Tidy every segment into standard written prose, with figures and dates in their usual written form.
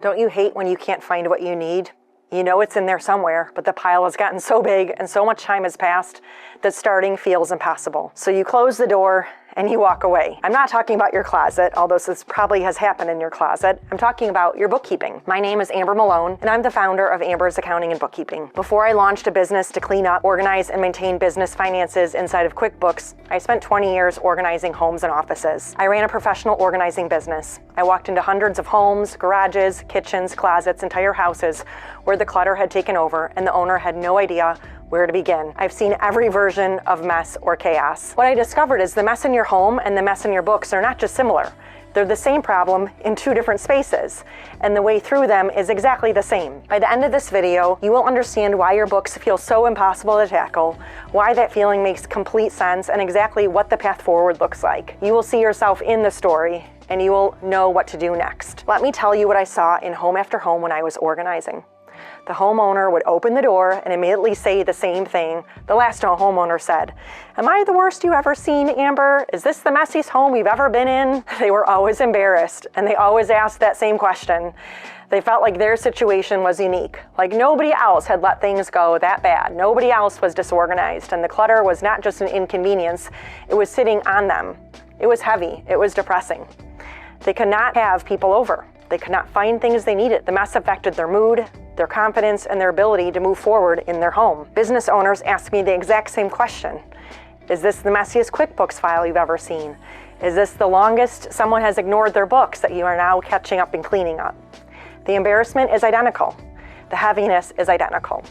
Don't you hate when you can't find what you need? You know it's in there somewhere, but the pile has gotten so big and so much time has passed that starting feels impossible. So you close the door and you walk away. I'm not talking about your closet, although this probably has happened in your closet. I'm talking about your bookkeeping. My name is Amber Malone, and I'm the founder of Amber's Accounting and Bookkeeping. Before I launched a business to clean up, organize, and maintain business finances inside of QuickBooks, I spent 20 years organizing homes and offices. I ran a professional organizing business. I walked into hundreds of homes, garages, kitchens, closets, entire houses where the clutter had taken over and the owner had no idea where to begin. I've seen every version of mess or chaos. What I discovered is the mess in your home and the mess in your books are not just similar. They're the same problem in two different spaces, and the way through them is exactly the same. By the end of this video, you will understand why your books feel so impossible to tackle, why that feeling makes complete sense, and exactly what the path forward looks like. You will see yourself in the story, and you will know what to do next. Let me tell you what I saw in home after home when I was organizing. The homeowner would open the door and immediately say the same thing the last homeowner said. "Am I the worst you ever seen, Amber? Is this the messiest home we've ever been in?" They were always embarrassed, and they always asked that same question. They felt like their situation was unique, like nobody else had let things go that bad. Nobody else was disorganized, and the clutter was not just an inconvenience, it was sitting on them. It was heavy, it was depressing. They could not have people over. They could not find things they needed. The mess affected their mood, their confidence, and their ability to move forward in their home. Business owners ask me the exact same question. Is this the messiest QuickBooks file you've ever seen? Is this the longest someone has ignored their books that you are now catching up and cleaning up? The embarrassment is identical. The heaviness is identical.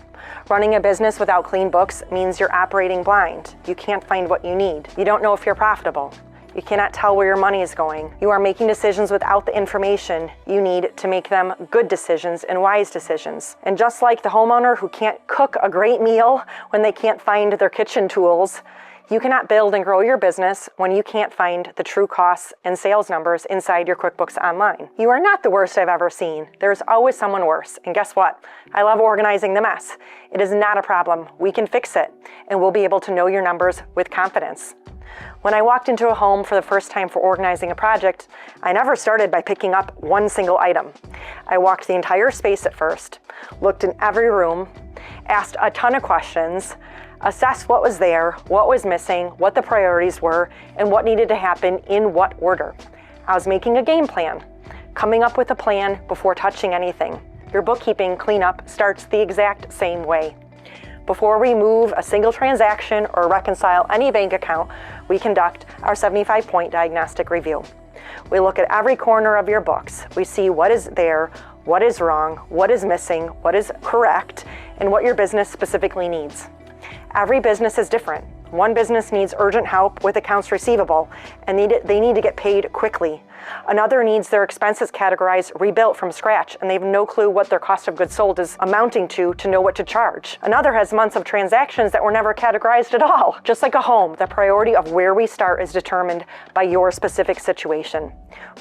Running a business without clean books means you're operating blind. You can't find what you need. You don't know if you're profitable. You cannot tell where your money is going. You are making decisions without the information you need to make them good decisions and wise decisions. And just like the homeowner who can't cook a great meal when they can't find their kitchen tools, you cannot build and grow your business when you can't find the true costs and sales numbers inside your QuickBooks Online. You are not the worst I've ever seen. There's always someone worse. And guess what? I love organizing the mess. It is not a problem. We can fix it, and we'll be able to know your numbers with confidence. When I walked into a home for the first time for organizing a project, I never started by picking up one single item. I walked the entire space at first, looked in every room, asked a ton of questions, assessed what was there, what was missing, what the priorities were, and what needed to happen in what order. I was making a game plan, coming up with a plan before touching anything. Your bookkeeping cleanup starts the exact same way. Before we move a single transaction or reconcile any bank account, we conduct our 75-point diagnostic review. We look at every corner of your books. We see what is there, what is wrong, what is missing, what is correct, and what your business specifically needs. Every business is different. One business needs urgent help with accounts receivable, and they need to get paid quickly. Another needs their expenses categorized, rebuilt from scratch, and they have no clue what their cost of goods sold is amounting to know what to charge. Another has months of transactions that were never categorized at all. Just like a home, the priority of where we start is determined by your specific situation.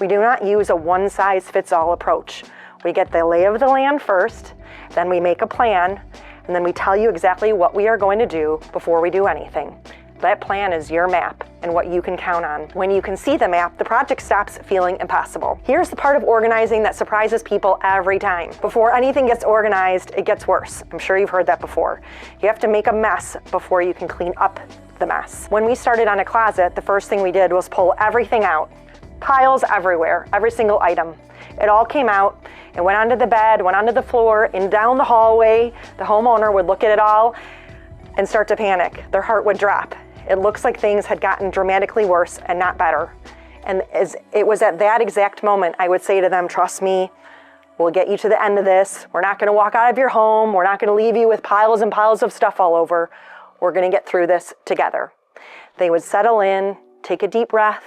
We do not use a one-size-fits-all approach. We get the lay of the land first, then we make a plan, and then we tell you exactly what we are going to do before we do anything. That plan is your map and what you can count on. When you can see the map, the project stops feeling impossible. Here's the part of organizing that surprises people every time. Before anything gets organized, it gets worse. I'm sure you've heard that before. You have to make a mess before you can clean up the mess. When we started on a closet, the first thing we did was pull everything out. Piles everywhere, every single item. It all came out. It went onto the bed, went onto the floor, and down the hallway. The homeowner would look at it all and start to panic. Their heart would drop. It looks like things had gotten dramatically worse and not better. And it was at that exact moment I would say to them, trust me, we'll get you to the end of this. We're not gonna walk out of your home. We're not gonna leave you with piles and piles of stuff all over. We're gonna get through this together. They would settle in, take a deep breath,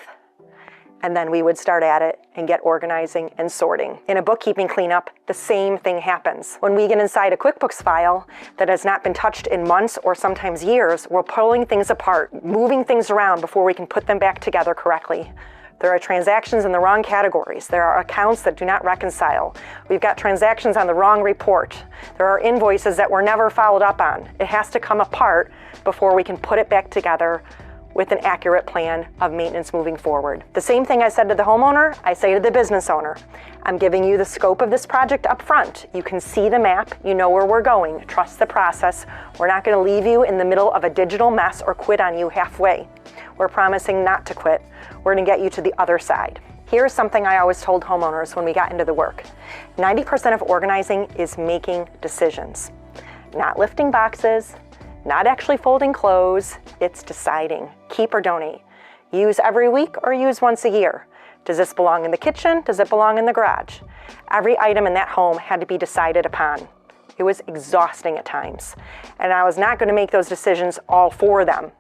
and then we would start at it and get organizing and sorting. In a bookkeeping cleanup, the same thing happens. When we get inside a QuickBooks file that has not been touched in months or sometimes years, we're pulling things apart, moving things around before we can put them back together correctly. There are transactions in the wrong categories. There are accounts that do not reconcile. We've got transactions on the wrong report. There are invoices that were never followed up on. It has to come apart before we can put it back together with an accurate plan of maintenance moving forward. The same thing I said to the homeowner, I say to the business owner. I'm giving you the scope of this project up front. You can see the map, you know where we're going. Trust the process. We're not going to leave you in the middle of a digital mess or quit on you halfway. We're promising not to quit. We're going to get you to the other side. Here's something I always told homeowners when we got into the work. 90% of organizing is making decisions. Not lifting boxes, not actually folding clothes, it's deciding. Keep or donate. Use every week or use once a year. Does this belong in the kitchen? Does it belong in the garage? Every item in that home had to be decided upon. It was exhausting at times. And I was not going to make those decisions all for them.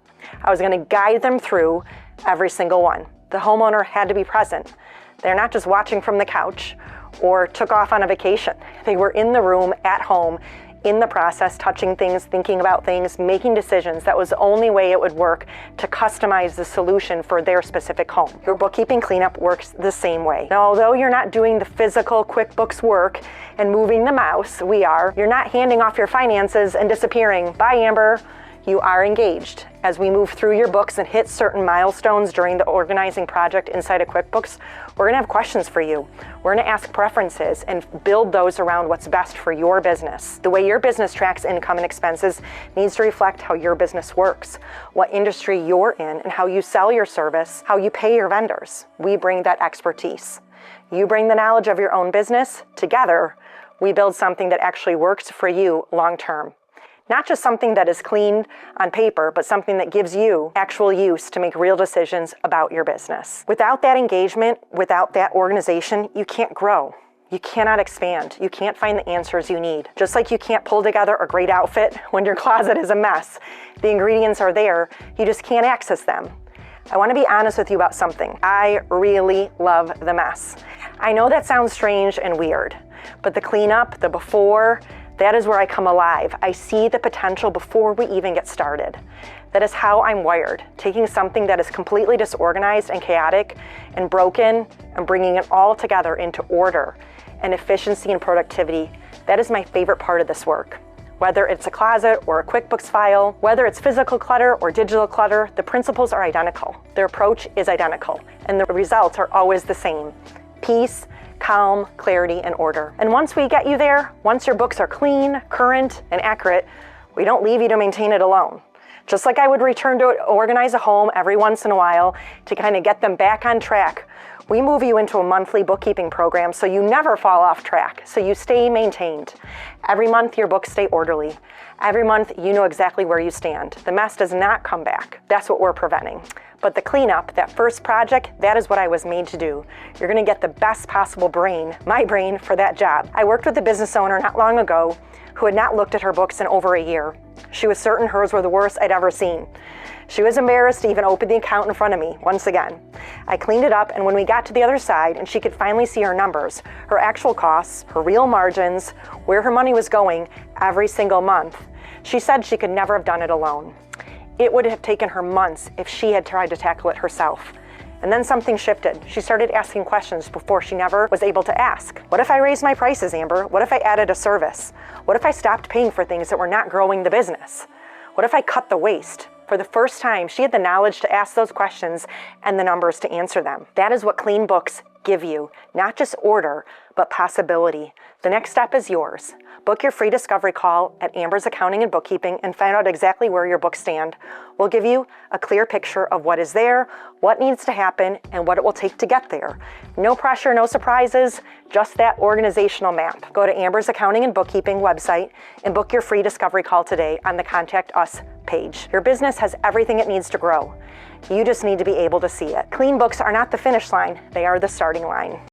I was going to guide them through every single one. The homeowner had to be present. They're not just watching from the couch or took off on a vacation. They were in the room at home, in the process, touching things, thinking about things, making decisions. That was the only way it would work to customize the solution for their specific home. Your bookkeeping cleanup works the same way. Now, although you're not doing the physical QuickBooks work and moving the mouse, you're not handing off your finances and disappearing. Bye, Amber. You are engaged. As we move through your books and hit certain milestones during the organizing project inside of QuickBooks, we're going to have questions for you. We're going to ask preferences and build those around what's best for your business. The way your business tracks income and expenses needs to reflect how your business works, what industry you're in, and how you sell your service, how you pay your vendors. We bring that expertise. You bring the knowledge of your own business. Together, we build something that actually works for you long term. Not just something that is clean on paper, but something that gives you actual use to make real decisions about your business. Without that engagement, without that organization, you can't grow. You cannot expand. You can't find the answers you need. Just like you can't pull together a great outfit when your closet is a mess. The ingredients are there, you just can't access them. I want to be honest with you about something. I really love the mess. I know that sounds strange and weird, but the cleanup, the before, that is where I come alive. I see the potential before we even get started. That is how I'm wired, taking something that is completely disorganized and chaotic and broken and bringing it all together into order and efficiency and productivity. That is my favorite part of this work. Whether it's a closet or a QuickBooks file, whether it's physical clutter or digital clutter, the principles are identical. Their approach is identical, and the results are always the same. Peace, calm, clarity, and order. And once we get you there, once your books are clean, current, and accurate, we don't leave you to maintain it alone. Just like I would return to organize a home every once in a while to kind of get them back on track, we move you into a monthly bookkeeping program so you never fall off track, so you stay maintained. Every month your books stay orderly. Every month you know exactly where you stand. The mess does not come back. That's what we're preventing. But the cleanup, that first project, that is what I was made to do. You're gonna get the best possible brain, my brain, for that job. I worked with a business owner not long ago who had not looked at her books in over a year. She was certain hers were the worst I'd ever seen. She was embarrassed to even open the account in front of me, once again. I cleaned it up, and when we got to the other side and she could finally see her numbers, her actual costs, her real margins, where her money was going every single month, she said she could never have done it alone. It would have taken her months if she had tried to tackle it herself. And then something shifted. She started asking questions before she never was able to ask. What if I raised my prices, Amber? What if I added a service? What if I stopped paying for things that were not growing the business? What if I cut the waste? For the first time, she had the knowledge to ask those questions and the numbers to answer them. That is what clean books give you. Not just order, but possibility. The next step is yours. Book your free discovery call at Amber's Accounting and Bookkeeping and find out exactly where your books stand. We'll give you a clear picture of what is there, what needs to happen, and what it will take to get there. No pressure, no surprises, just that organizational map. Go to Amber's Accounting and Bookkeeping website and book your free discovery call today on the Contact Us page. Your business has everything it needs to grow. You just need to be able to see it. Clean books are not the finish line, they are the starting line.